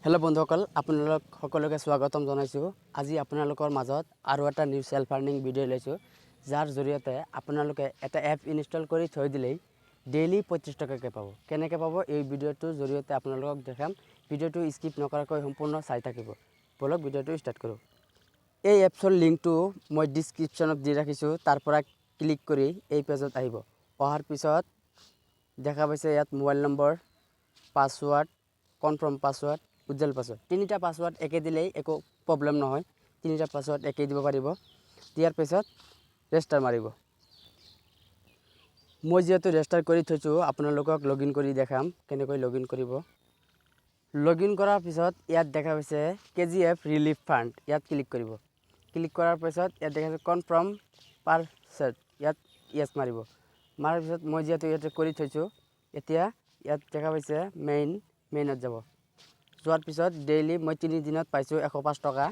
Hello बंधुসকল আপোনালোক সকলোকে স্বাগতম জনাইছো। আজি আপোনালোকৰ মাজত আৰু এটা নিউ সেলফ আৰ্নিং ভিডিঅ' লৈছো, যাৰ জৰিয়তে আপোনালোকে এটা এপ ইনষ্টল কৰি থৈ দিলেই ডেইলি 25 টকাকৈ পাব। কেনেকৈ পাব এই ভিডিঅ'টোৰ জৰিয়তে আপোনালোকক দেখাম। ভিডিঅ'টো স্কিপ নকৰাকৈ সম্পূৰ্ণ চাই থাকিব। বলক ভিডিঅ'টো ষ্টাৰ্ট কৰোঁ। এই এপছৰ লিংকটো মই ডেসক্ৰিপচনত দি ৰাখিছো, তাৰ পৰা ক্লিক কৰি এই পেজত আহিব। অহাৰ পিছত দেখা পাইছে ইয়াত mobile number, password, confirm password, উজ্জ্বল পাসওয়াৰ্ড। তিনিটা পাসওয়াৰ্ড একে দিলেই একো প্ৰবলেম নহয়। তিনিটা পাসওয়াৰ্ড একে দিব পাৰিব। দিয়াৰ পিছত ৰেজিষ্টাৰ মাৰিব। মই যেহেতু ৰেজিষ্টাৰ কৰি থৈছো, আপোনালোকক লগইন কৰি দেখাম কেনেকৈ লগইন কৰিব। লগইন কৰাৰ পিছত ইয়াত দেখা পাইছে KGF ৰিলিফ ফাণ্ড, ইয়াত ক্লিক কৰিব। ক্লিক কৰাৰ পিছত ইয়াত দেখা পাইছে কনফাৰ্ম পাসওয়াৰ্ড, ইয়াত ইয়েস মাৰিব। মাৰাৰ পিছত মই যেহেতু ইয়াতে কৰি থৈছো, এতিয়া ইয়াত দেখা পাইছে মেইনত যাব। যোৱাৰ পিছত ডেইলি মই 3 দিনত পাইছোঁ 105 টকা।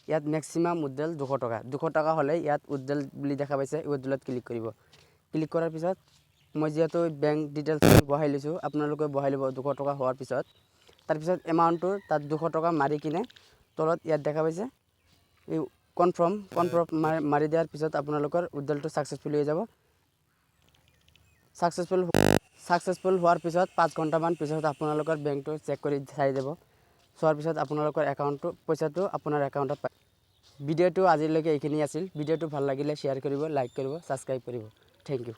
ইয়াত ম্যাক্সিমাম উইথড্ৰল 200 টকা। 200 টকা হ'লে ইয়াত উইথড্ৰল বুলি দেখা পাইছে, উইথড্ৰলত ক্লিক কৰিব। ক্লিক কৰাৰ পিছত মই যেহেতু বেংক ডিটেইলছ বহাই লৈছোঁ, আপোনালোকে বহাই ল'ব 200 টকা হোৱাৰ পিছত। তাৰপিছত এমাউণ্টটো তাত 200 টকা মাৰি কিনে তলত ইয়াত দেখা পাইছে এই কনফাৰ্ম মাৰি দিয়াৰ পিছত আপোনালোকৰ উইথড্ৰলটো সাকসেসফুল হৈ যাব। সাকসেসফুল হোৱাৰ পিছত 5 ঘণ্টামান পিছত আপোনালোকৰ বেংকটো চেক কৰি চাই যাব। চোৱাৰ পিছত আপোনালোকৰ একাউণ্টটো পইচাটো আপোনাৰ একাউণ্টত পায়। ভিডিঅ'টো আজিলৈকে এইখিনি আছিল। ভিডিঅ'টো ভাল লাগিলে শ্বেয়াৰ কৰিব, লাইক কৰিব, সাবস্ক্ৰাইব কৰিব। Thank U.